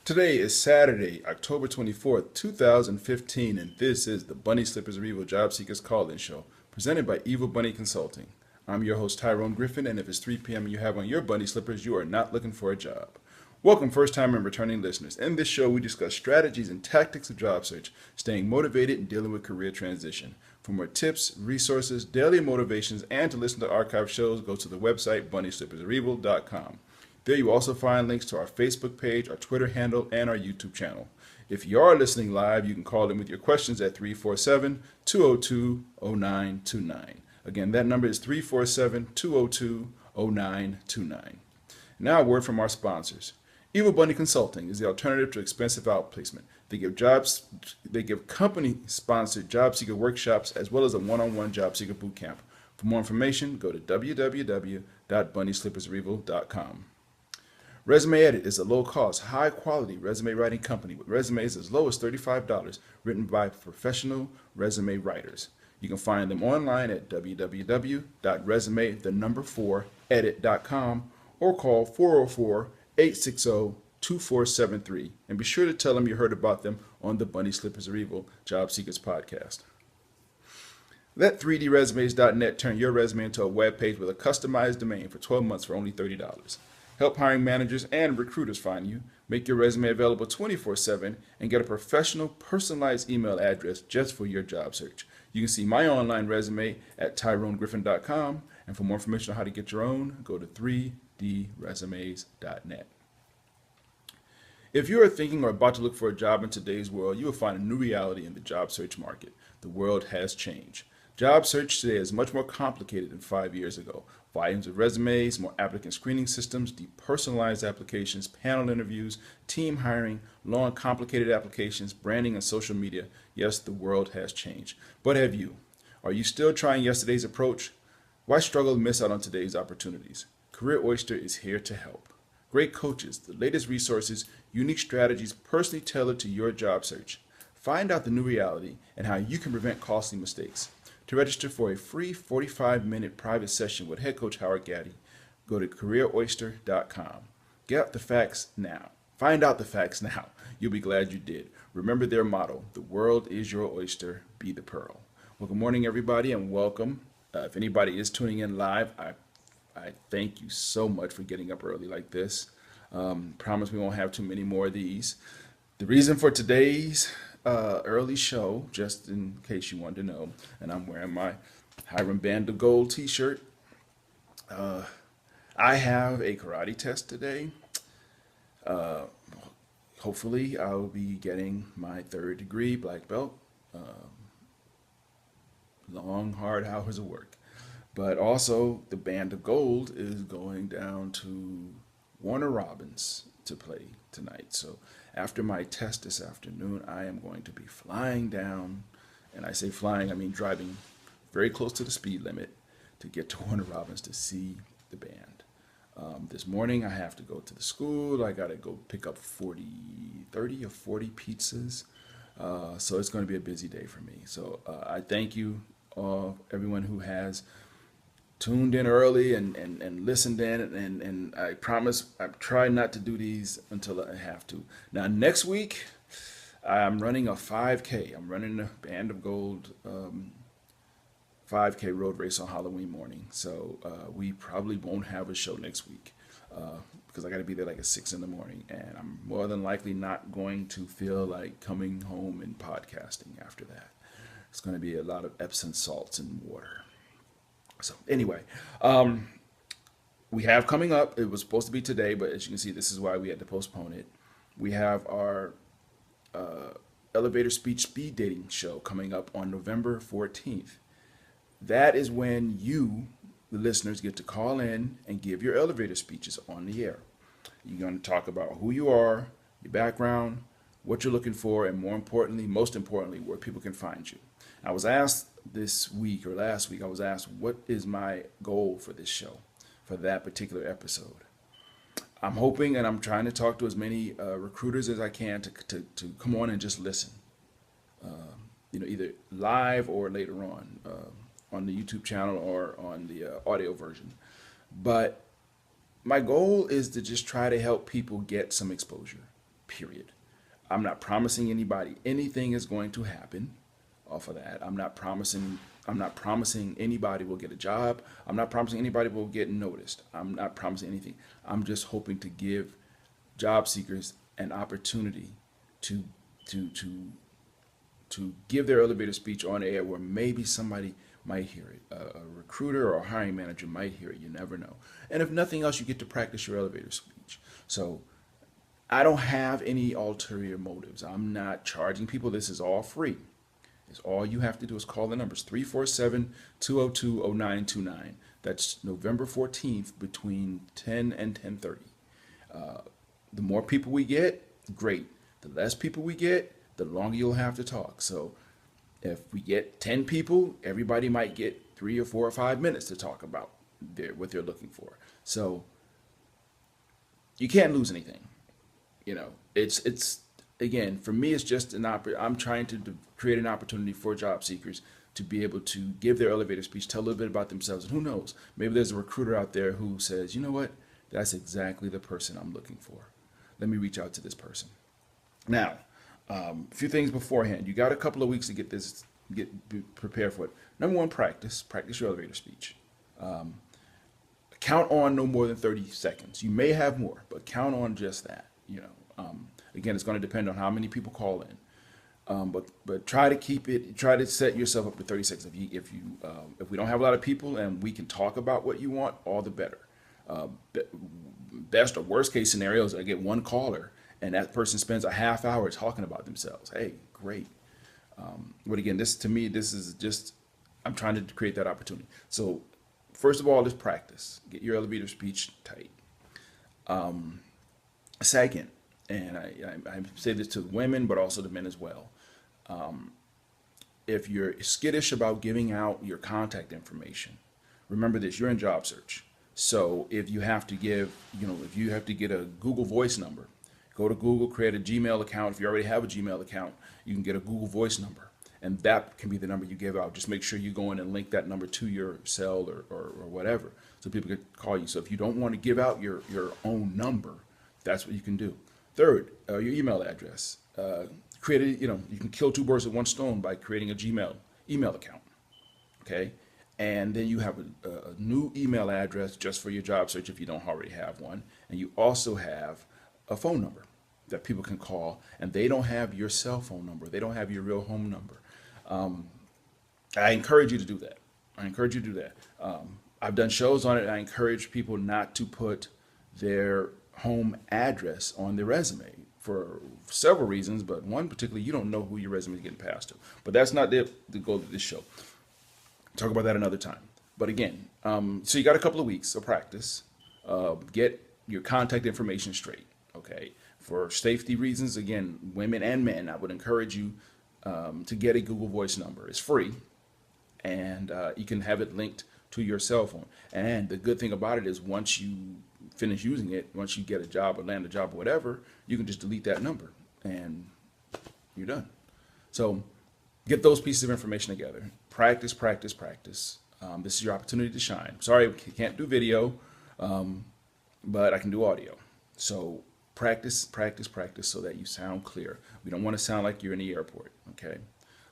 Today is Saturday, October 24th, 2015, and this is the Bunny Slippers of Evil Job Seekers Call-In Show, presented by Evil Bunny Consulting. I'm your host, Tyrone Griffin, and if it's 3 p.m. and you have on your bunny slippers, you are not looking for a job. Welcome, first-time and returning listeners. In this show, we discuss strategies and tactics of job search, staying motivated, and dealing with career transition. For more tips, resources, daily motivations, and to listen to archive shows, go to the website bunnyslippersofevil.com. There you also find links to our Facebook page, our Twitter handle, and our YouTube channel. If you are listening live, you can call in with your questions at 347-202-0929. Again, that number is 347-202-0929. Now a word from our sponsors. Evil Bunny Consulting is the alternative to expensive outplacement. They give company-sponsored job seeker workshops as well as a one-on-one job seeker boot camp. For more information, go to www.bunnyslippersofevil.com. Resume Edit is a low-cost, high-quality resume writing company with resumes as low as $35 written by professional resume writers. You can find them online at www.resume4edit.com or call 404-860-2473 and be sure to tell them you heard about them on the Bunny Slippers of Evil Job Seekers podcast. Let 3dresumes.net turn your resume into a web page with a customized domain for 12 months for only $30. Help hiring managers and recruiters find you, make your resume available 24/7, and get a professional, personalized email address just for your job search. You can see my online resume at tyronegriffin.com, and for more information on how to get your own, go to 3dresumes.net. If you are thinking or about to look for a job in today's world, you will find a new reality in the job search market. The world has changed. Job search today is much more complicated than 5 years ago. Volumes of resumes, more applicant screening systems, depersonalized applications, panel interviews, team hiring, long complicated applications, branding, and social media. Yes, the world has changed. But have you? Are you still trying yesterday's approach? Why struggle to miss out on today's opportunities? Career Oyster is here to help. Great coaches, the latest resources, unique strategies personally tailored to your job search. Find out the new reality and how you can prevent costly mistakes. To register for a free 45-minute private session with head coach Howard Gaddy, go to careeroyster.com. Get out the facts now. Find out the facts now. You'll be glad you did. Remember their motto, the world is your oyster, be the pearl. Well, good morning, everybody, and welcome. If anybody is tuning in live, I thank you so much for getting up early like this. Promise we won't have too many more of these. The reason for today's early show, just in case you wanted to know, and I'm wearing my Hiram Band of Gold t-shirt. I have a karate test today. Hopefully I'll be getting my 3rd degree black belt. Long, hard hours of work. But also the Band of Gold is going down to Warner Robins to play tonight. So after my test this afternoon, I am going to be flying down, and I say flying, I mean driving very close to the speed limit to get to Warner Robins to see the band. This morning I have to go to the school. I got to go pick up 30 or 40 pizzas. So it's going to be a busy day for me. So I thank you, everyone who has tuned in early and listened in, and I promise I try not to do these until I have to. Now next week I'm running a 5K. I'm running a Band of Gold 5K road race on Halloween morning. So we probably won't have a show next week because I got to be there like at 6 in the morning, and I'm more than likely not going to feel like coming home and podcasting after that. It's going to be a lot of Epsom salts and water. So anyway, we have coming up, it was supposed to be today, but as you can see, this is why we had to postpone it. We have our elevator speech speed dating show coming up on November 14th. That is when you, the listeners, get to call in and give your elevator speeches on the air. You're going to talk about who you are, your background, what you're looking for, and most importantly, where people can find you. I was asked this week or last week, I was asked, what is my goal for this show, for that particular episode? I'm hoping, and I'm trying to talk to as many recruiters as I can to come on and just listen, either live or later on the YouTube channel or on the audio version. But my goal is to just try to help people get some exposure. period. I'm not promising anybody anything is going to happen off of that. I'm not promising anybody will get a job. I'm not promising anybody will get noticed. I'm not promising anything. I'm just hoping to give job seekers an opportunity to to to to give their elevator speech on air where maybe somebody might hear it. A recruiter or a hiring manager might hear it. You never know. And if nothing else, you get to practice your elevator speech. So I don't have any ulterior motives. I'm not charging people. This is all free. It's all you have to do is call the numbers 347-202-0929. That's November 14th between 10 and 10:30. The more people we get, great. The less people we get, the longer you'll have to talk. So if we get 10 people, everybody might get 3 or 4 or 5 minutes to talk about what they're looking for. So you can't lose anything. It's again, for me, it's just I'm trying to create an opportunity for job seekers to be able to give their elevator speech, tell a little bit about themselves, and who knows, maybe there's a recruiter out there who says, you know what, that's exactly the person I'm looking for. Let me reach out to this person. Now, a few things beforehand. You got a couple of weeks to be prepared for it. Number one, practice your elevator speech. Count on no more than 30 seconds. You may have more, but count on just that. Again, it's going to depend on how many people call in. But try to set yourself up to 30 seconds. If we don't have a lot of people and we can talk about what you want, all the better. Best or worst case scenarios, I get one caller and that person spends a half hour talking about themselves. Hey, great. But again, this is just, I'm trying to create that opportunity. So first of all, just practice. Get your elevator speech tight. Second, and I say this to women, but also to men as well. If you're skittish about giving out your contact information, remember this, you're in job search. So if you have to get a Google Voice number, go to Google, create a Gmail account. If you already have a Gmail account, you can get a Google Voice number. And that can be the number you give out. Just make sure you go in and link that number to your cell or whatever, so people can call you. So if you don't want to give out your own number, that's what you can do. Third, your email address. You can kill two birds with one stone by creating a Gmail email account. Okay? And then you have a new email address just for your job search if you don't already have one. And you also have a phone number that people can call, and they don't have your cell phone number. They don't have your real home number. I encourage you to do that. I've done shows on it. I encourage people not to put their home address on their resume for several reasons, but one particularly, you don't know who your resume is getting passed to. But that's not the goal of this show. Talk about that another time. But again, so you got a couple of weeks of practice. Get your contact information straight. Okay. For safety reasons, again, women and men, I would encourage you to get a Google Voice number. It's free, and you can have it linked to your cell phone. And the good thing about it is once you finish using it, once you get a job or land a job or whatever, you can just delete that number and you're done. So get those pieces of information together. Practice. This is your opportunity to shine. Sorry, I can't do video, but I can do audio. So practice so that you sound clear. We don't want to sound like you're in the airport, okay?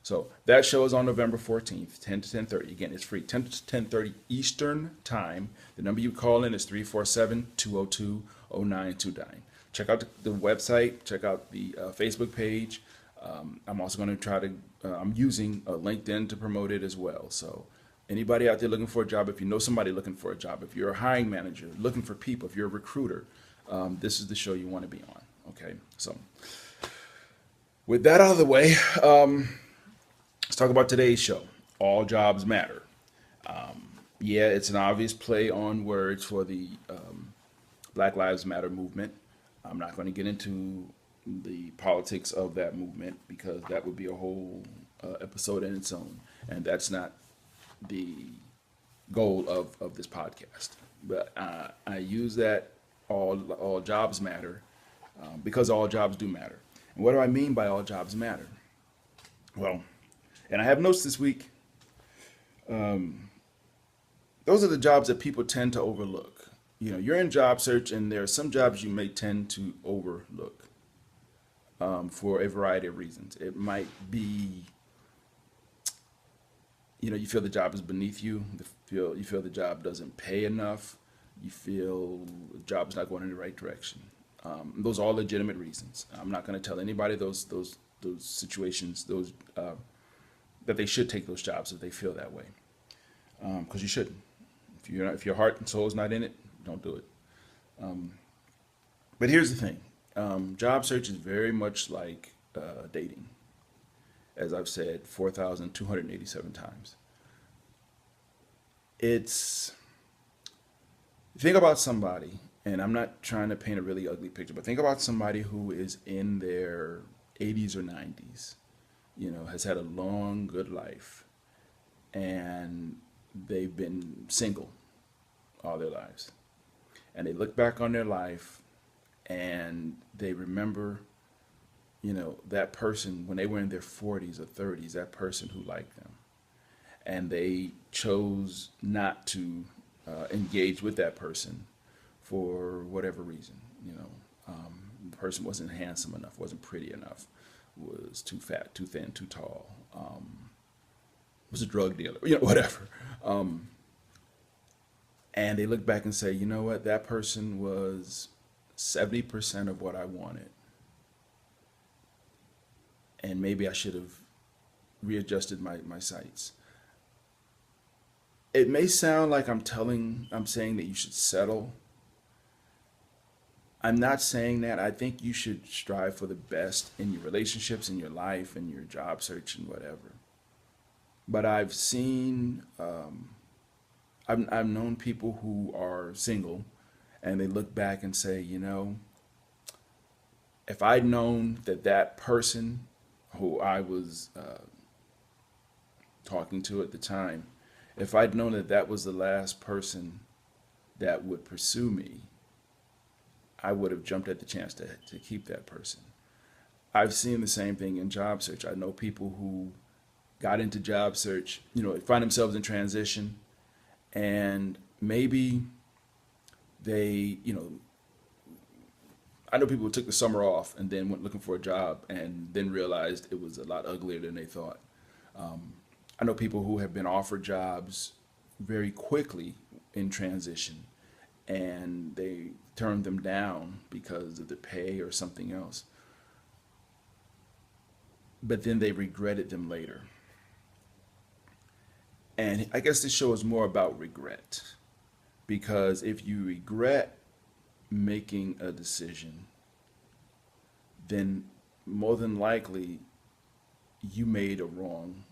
So that show is on November 14th, 10 to 10:30. Again, it's free, 10 to 10:30 Eastern Time. The number you call in is 347-202-0929. Check out the website. Check out the Facebook page. I'm also going to I'm using LinkedIn to promote it as well. So anybody out there looking for a job, if you know somebody looking for a job, if you're a hiring manager looking for people, if you're a recruiter, this is the show you want to be on. Okay, so with that out of the way, let's talk about today's show. All jobs matter. Yeah, it's an obvious play on words for the Black Lives Matter movement. I'm not going to get into the politics of that movement because that would be a whole episode in its own, and that's not the goal of this podcast. But I use that all jobs matter because all jobs do matter. And what do I mean by all jobs matter? Well, and I have notes this week. Those are the jobs that people tend to overlook. You're in job search, and there are some jobs you may tend to overlook. for a variety of reasons. It might be, you feel the job is beneath you. You feel the job doesn't pay enough. You feel the job is not going in the right direction. Those are all legitimate reasons. I'm not going to tell anybody those situations that they should take those jobs if they feel that way, because you shouldn't. If your heart and soul is not in it, don't do it. But here's the thing: job search is very much like dating, as I've said 4,287 times. It's Think about somebody, and I'm not trying to paint a really ugly picture, but think about somebody who is in their 80s or 90s, has had a long, good life, and they've been single all their lives. And they look back on their life and they remember, that person when they were in their 40s or 30s, that person who liked them. And they chose not to engage with that person for whatever reason. The person wasn't handsome enough, wasn't pretty enough, was too fat, too thin, too tall, was a drug dealer, whatever. And they look back and say, you know what, that person was 70% of what I wanted. And maybe I should have readjusted my sights. It may sound like I'm saying that you should settle. I'm not saying that. I think you should strive for the best in your relationships, in your life, in your job search, and whatever. But I've known people who are single, and they look back and say, if I'd known that person who I was talking to at the time, if I'd known that was the last person that would pursue me, I would have jumped at the chance to keep that person. I've seen the same thing in job search. I know people who got into job search, find themselves in transition, and maybe they, I know people who took the summer off and then went looking for a job and then realized it was a lot uglier than they thought. I know people who have been offered jobs very quickly in transition and they turned them down because of the pay or something else. But then they regretted them later. And I guess this show is more about regret. Because if you regret making a decision, then more than likely you made a wrong.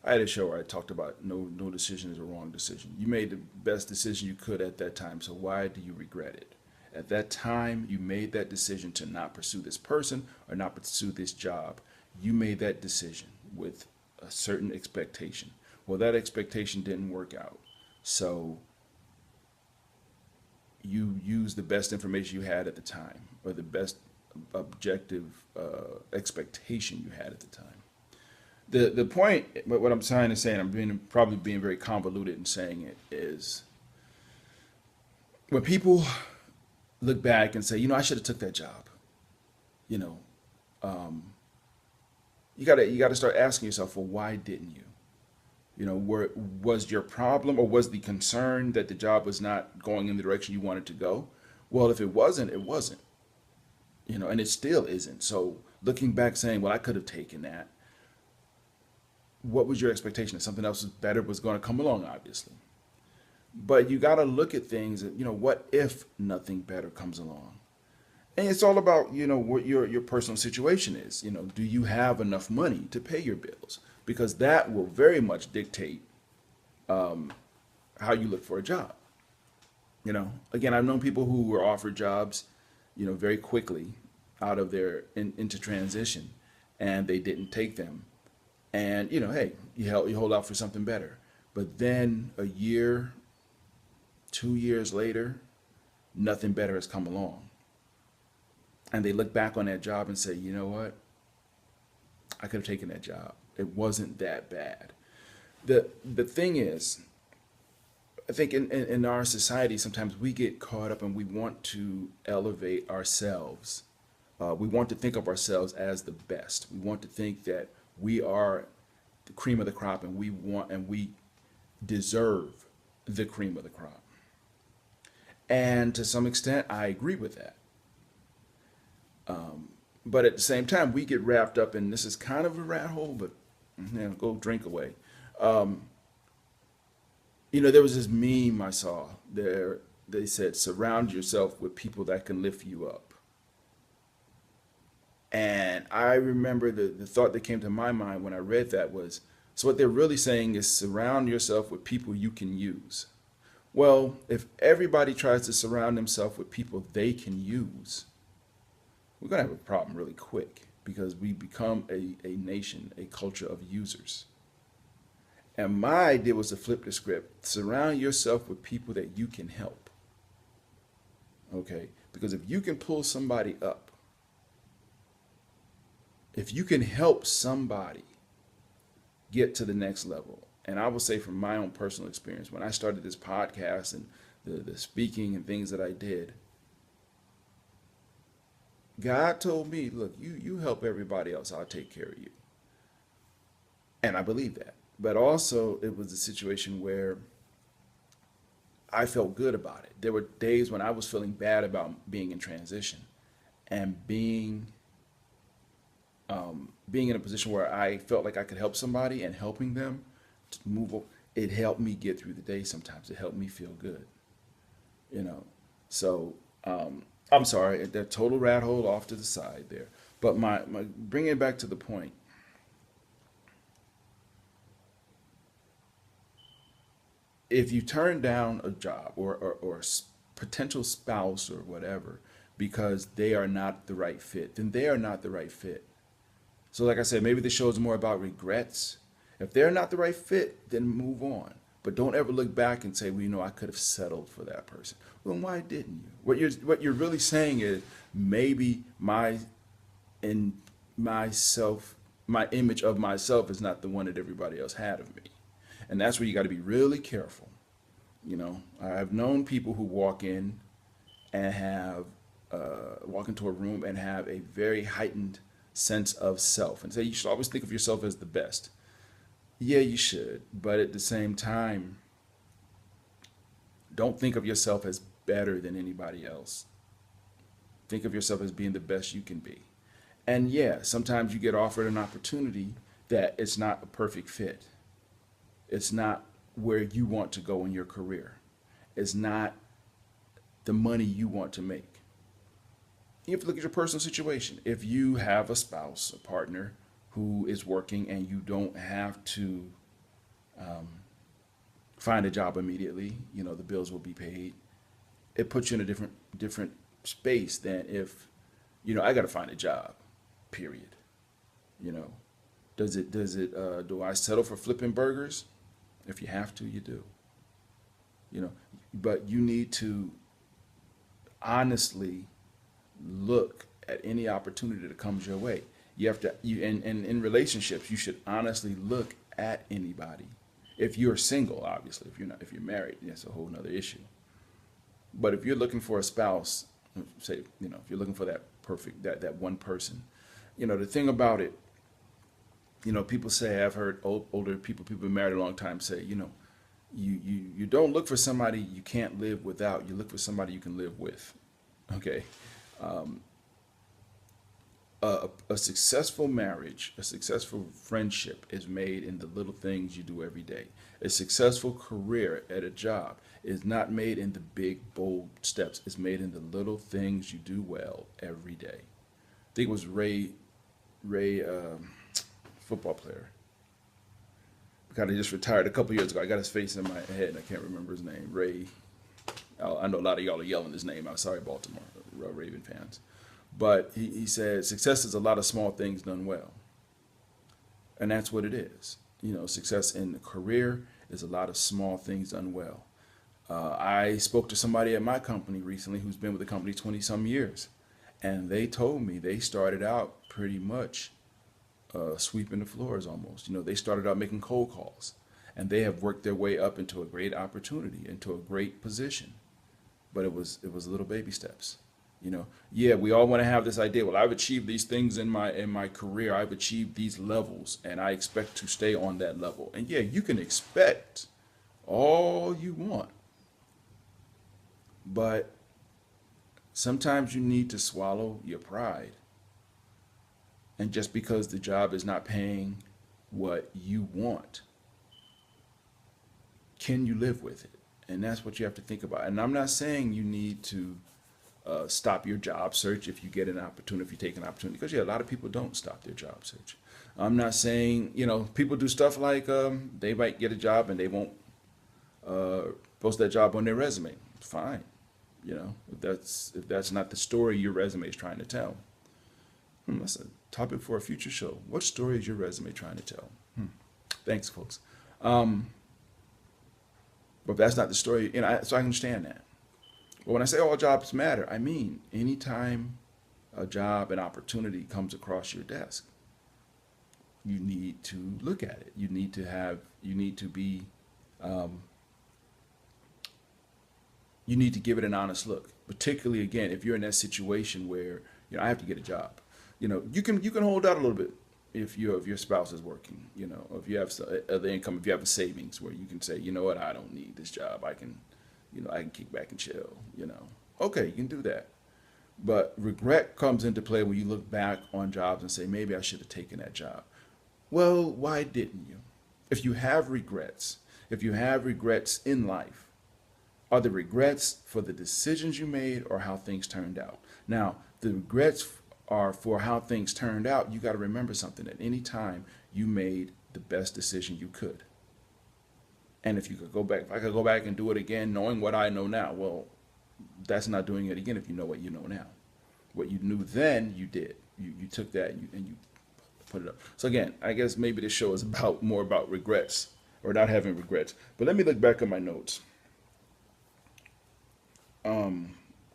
I had a show where I talked about no decision is a wrong decision. You made the best decision you could at that time, so why do you regret it? At that time, you made that decision to not pursue this person or not pursue this job. You made that decision with a certain expectation. Well, that expectation didn't work out. So you used the best information you had at the time, or the best objective expectation you had at the time. The point, what I'm trying to say, and probably being very convoluted in saying it, is when people look back and say, I should have took that job, you know, you gotta start asking yourself, well, why didn't you? Was your problem, or was the concern that the job was not going in the direction you wanted to go? Well, if it wasn't, it wasn't, and it still isn't. So looking back saying, well, I could have taken that. What was your expectation? That something else was better was going to come along, obviously. But you got to look at things, what if nothing better comes along? And it's all about, what your personal situation is. Do you have enough money to pay your bills? Because that will very much dictate how you look for a job. Again, I've known people who were offered jobs, very quickly out of into transition, and they didn't take them. And, hey, you hold out for something better. But then a year, 2 years later, nothing better has come along. And they look back on that job and say, you know what? I could have taken that job. It wasn't that bad. The thing is, I think in our society, sometimes we get caught up and we want to elevate ourselves We want to think of ourselves as the best. We want to think that we are the cream of the crop, and we deserve the cream of the crop. And to some extent, I agree with that. But at the same time, we get wrapped up in, this is kind of a rat hole, but go drink away. There was this meme I saw there. They said, surround yourself with people that can lift you up. And I remember the thought that came to my mind when I read that was, so what they're really saying is surround yourself with people you can use. Well, if everybody tries to surround themselves with people they can use, we're going to have a problem really quick, because we become a nation, a culture of users. And my idea was to flip the script. Surround yourself with people that you can help. Okay? Because if you can pull somebody up, if you can help somebody get to the next level, and I will say from my own personal experience, when I started this podcast and the speaking and things that I did, God told me, look, you help everybody else, I'll take care of you. And I believe that. But also, it was a situation where I felt good about it. There were days when I was feeling bad about being in transition and being in a position where I felt like I could help somebody, and helping them to move on. It helped me get through the day sometimes. It helped me feel good, So I'm sorry, that total rat hole off to the side there. But my bringing it back to the point. If you turn down a job or potential spouse or whatever because they are not the right fit, then they are not the right fit. So like I said, maybe the show is more about regrets. If they're not the right fit, then move on. But don't ever look back and say, well, I could have settled for that person. Well, why didn't you? What you're really saying is, maybe my image of myself is not the one that everybody else had of me. And that's where you got to be really careful. I've known people who walk in and walk into a room and have a very heightened sense of self and say, you should always think of yourself as the best. Yeah, you should. But at the same time, don't think of yourself as better than anybody else. Think of yourself as being the best you can be. And yeah, sometimes you get offered an opportunity that it's not a perfect fit. It's not where you want to go in your career. It's not the money you want to make. You have to look at your personal situation. If you have a spouse, a partner who is working, and you don't have to find a job immediately, the bills will be paid. It puts you in a different space than if, I got to find a job, period. Do I settle for flipping burgers? If you have to, you do. But you need to honestly look at any opportunity that comes your way. You have to, and in relationships, you should honestly look at anybody. If you're single, obviously, if you're married, that's a whole nother issue. But if you're looking for a spouse, say, if you're looking for that perfect, that one person, the thing about it, people say, I've heard older people been married a long time say, you don't look for somebody you can't live without. You look for somebody you can live with. Okay. A successful marriage, a successful friendship is made in the little things you do every day. A successful career at a job is not made in the big, bold steps. It's made in the little things you do well every day. I think it was Ray, football player. Kind of just retired a couple years ago. I got his face in my head and I can't remember his name. Ray. I know a lot of y'all are yelling his name. I'm sorry, Baltimore Raven fans. But he said success is a lot of small things done well. And that's what it is. Success in the career is a lot of small things done well. I spoke to somebody at my company recently who's been with the company 20 some years. And they told me they started out pretty much sweeping the floors almost. They started out making cold calls. And they have worked their way up into a great opportunity, into a great position. But it was little baby steps. Yeah, we all want to have this idea. Well, I've achieved these things in my career. I've achieved these levels, and I expect to stay on that level. And yeah, you can expect all you want, but sometimes you need to swallow your pride. And just because the job is not paying what you want, can you live with it? And that's what you have to think about. And I'm not saying you need to stop your job search if you get an opportunity, if you take an opportunity, because yeah, a lot of people don't stop their job search. I'm not saying, people do stuff like they might get a job and they won't uh, post that job on their resume. Fine. If that's not the story your resume is trying to tell. That's a topic for a future show. What story is your resume trying to tell? Thanks, folks. Um, but if that's not the story, so I understand that. But when I say all jobs matter, I mean anytime a job, an opportunity comes across your desk, you need to look at it. You need to be, um, you need to give it an honest look. Particularly again, if you're in that situation where I have to get a job. You can hold out a little bit if your spouse is working. Or if you have other income, if you have a savings where you can say, you know what, I don't need this job. I can kick back and chill. Okay, you can do that. But regret comes into play when you look back on jobs and say, maybe I should have taken that job. Well, why didn't you? If you have regrets in life, are the regrets for the decisions you made or how things turned out? Now, the regrets are for how things turned out. You got to remember something. At any time, you made the best decision you could. And if I could go back and do it again, knowing what I know now, well, that's not doing it again if you know what you know now. What you knew then, you did. You took that and you put it up. So again, I guess maybe this show is more about regrets or not having regrets. But let me look back at my notes.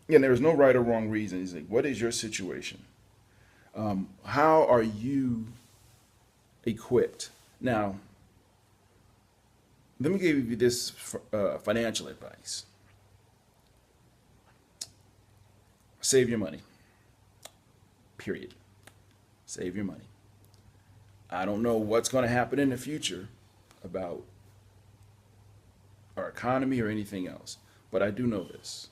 Yeah, there is no right or wrong reason. He's like, what is your situation? How are you equipped? Now, let me give you this financial advice. Save your money. Period. Save your money. I don't know what's going to happen in the future about our economy or anything else, but I do know this.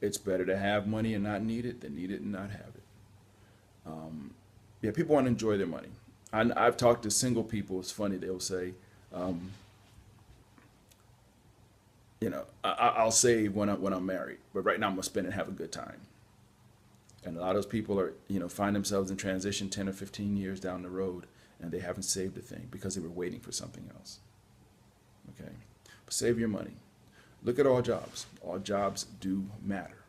It's better to have money and not need it than need it and not have it. Yeah, people want to enjoy their money. I've talked to single people. It's funny. They'll say, um, I'll save when I'm married, but right now I'm gonna spend and have a good time. And a lot of those people are, find themselves in transition 10 or 15 years down the road, and they haven't saved a thing because they were waiting for something else. Okay, but save your money. Look at all jobs. All jobs do matter,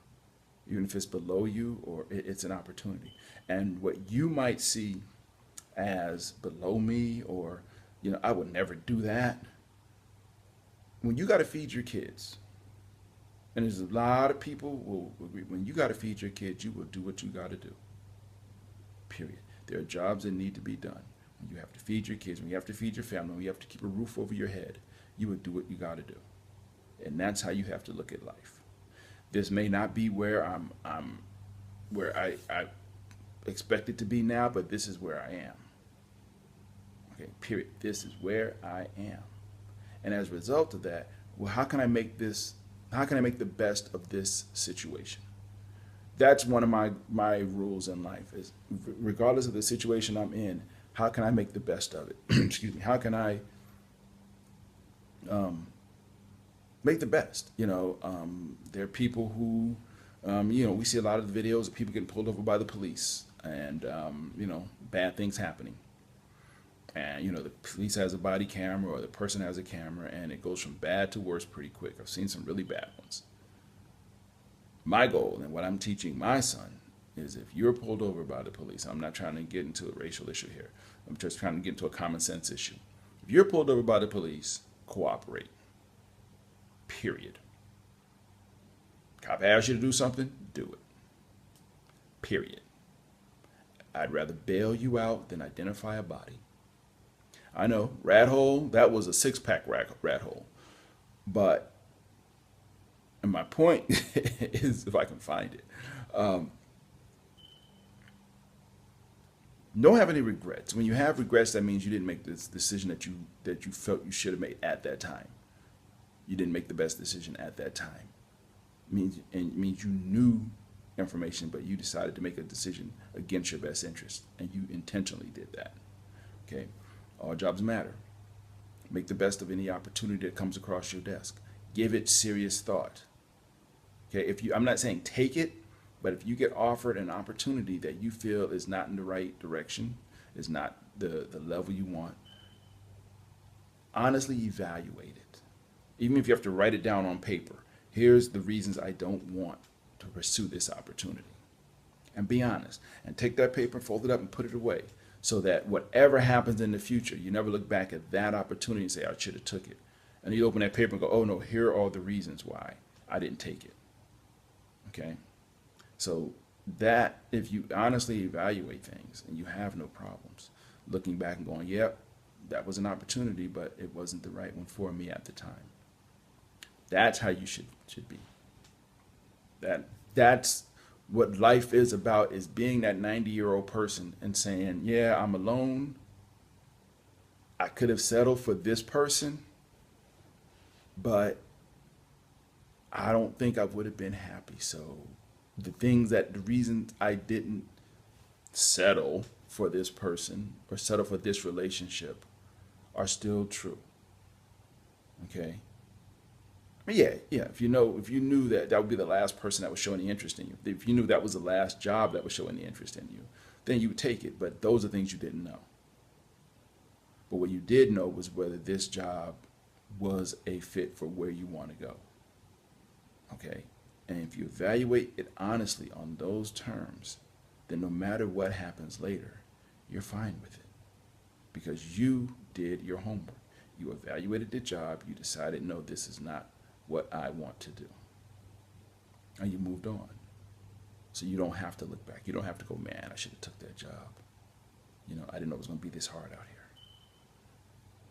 even if it's below you or it's an opportunity. And what you might see as below me or, I would never do that. When you got to feed your kids, and there's a lot of people will agree, when you got to feed your kids, you will do what you got to do. Period. There are jobs that need to be done. When you have to feed your kids, when you have to feed your family, when you have to keep a roof over your head, you will do what you got to do. And that's how you have to look at life. This may not be where I'm where I expect it to be now, but this is where I am. Okay, period. This is where I am. And as a result of that, well, how can I make the best of this situation? That's one of my rules in life is regardless of the situation I'm in, how can I make the best of it? Excuse me. How can I make the best? There are people who, we see a lot of the videos of people getting pulled over by the police and, bad things happening. And, the police has a body camera or the person has a camera and it goes from bad to worse pretty quick. I've seen some really bad ones. My goal and what I'm teaching my son is if you're pulled over by the police, I'm not trying to get into a racial issue here. I'm just trying to get into a common sense issue. If you're pulled over by the police, cooperate. Period. Cop asks you to do something, do it. Period. I'd rather bail you out than identify a body. I know, rat hole, that was a six-pack rat hole. But, and my point is, if I can find it, Don't have any regrets. When you have regrets, that means you didn't make this decision that you felt you should have made at that time. You didn't make the best decision at that time. It means you knew information, but you decided to make a decision against your best interest, and you intentionally did that. Okay, all jobs matter. Make the best of any opportunity that comes across your desk. Give it serious thought. Okay, I'm not saying take it, but if you get offered an opportunity that you feel is not in the right direction, is not the level you want, honestly evaluate it. Even if you have to write it down on paper, here's the reasons I don't want to pursue this opportunity. And be honest. And take that paper, fold it up, and put it away. So that whatever happens in the future, you never look back at that opportunity and say, I should have took it. And you open that paper and go, oh no, here are all the reasons why I didn't take it. Okay? So that, if you honestly evaluate things and you have no problems, looking back and going, yep, that was an opportunity, but it wasn't the right one for me at the time. That's how you should be. That's what life is about, is being that 90-year-old person and saying, yeah, I'm alone. I could have settled for this person, but I don't think I would have been happy. So the reasons I didn't settle for this person or settle for this relationship are still true. Okay? Yeah. If you knew that would be the last person that was showing the interest in you, if you knew that was the last job that was showing the interest in you, then you would take it. But those are things you didn't know. But what you did know was whether this job was a fit for where you want to go. Okay? And if you evaluate it honestly on those terms, then no matter what happens later, you're fine with it. Because you did your homework. You evaluated the job. You decided, no, this is not what I want to do. And you moved on. So you don't have to look back. You don't have to go, man, I should have took that job. I didn't know it was going to be this hard out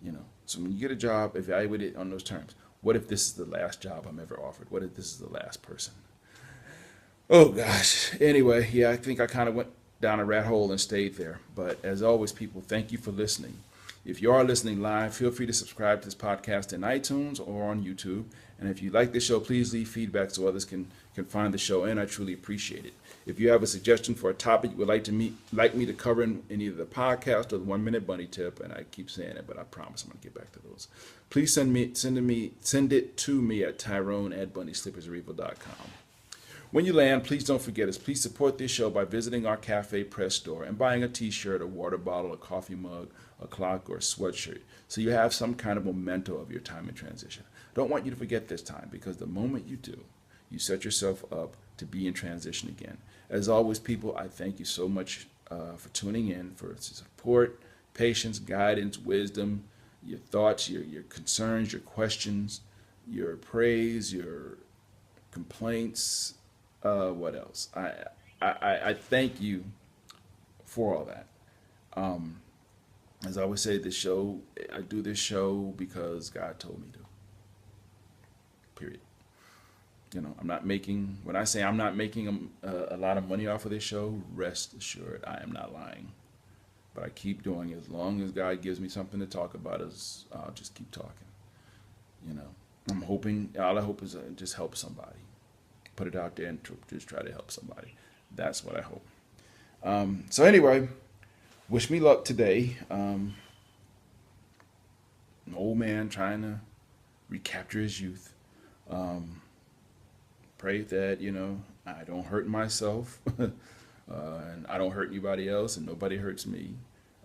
here. So when you get a job, evaluate it on those terms. What if this is the last job I'm ever offered? What if this is the last person? Oh gosh. Anyway, yeah, I think I kind of went down a rat hole and stayed there. But as always, people, thank you for listening. If you are listening live, feel free to subscribe to this podcast in iTunes or on YouTube. And if you like this show, please leave feedback so others can find the show, and I truly appreciate it. If you have a suggestion for a topic you would like me to cover in either the podcast or the 1 Minute Bunny Tip, and I keep saying it, but I promise I'm going to get back to those. Please send it to me at Tyrone@bunnyslippersarevil.com. When you land, please don't forget us. Please support this show by visiting our Cafe Press store and buying a t-shirt, a water bottle, a coffee mug, a clock, or a sweatshirt, so you have some kind of memento of your time in transition. Don't want you to forget this time, because the moment you do, you set yourself up to be in transition again. As always, people, I thank you so much for tuning in, for support, patience, guidance, wisdom, your thoughts, your concerns, your questions, your praise, your complaints. What else? I thank you for all that. As I always say, I do this show because God told me to. Period. When I say I'm not making a lot of money off of this show, rest assured, I am not lying. But I keep doing it. As long as God gives me something to talk about, I'll just keep talking. I'm hoping, all I hope is just help somebody. Put it out there and just try to help somebody. That's what I hope. So anyway, wish me luck today. An old man trying to recapture his youth. Pray that, I don't hurt myself and I don't hurt anybody else and nobody hurts me.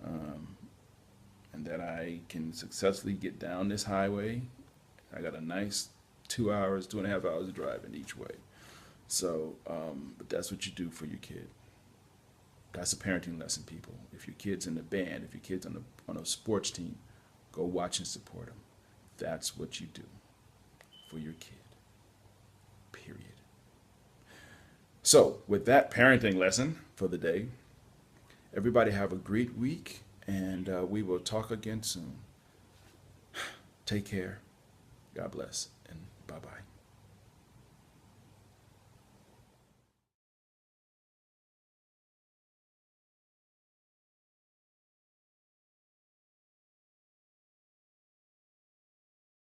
And that I can successfully get down this highway. I got a nice 2.5 hours of driving each way. So, but that's what you do for your kid. That's a parenting lesson, people. If your kid's in the band, if your kid's on a sports team, go watch and support them. That's what you do for your kid. Period. So, with that parenting lesson for the day, everybody have a great week, and we will talk again soon. Take care. God bless, and bye-bye.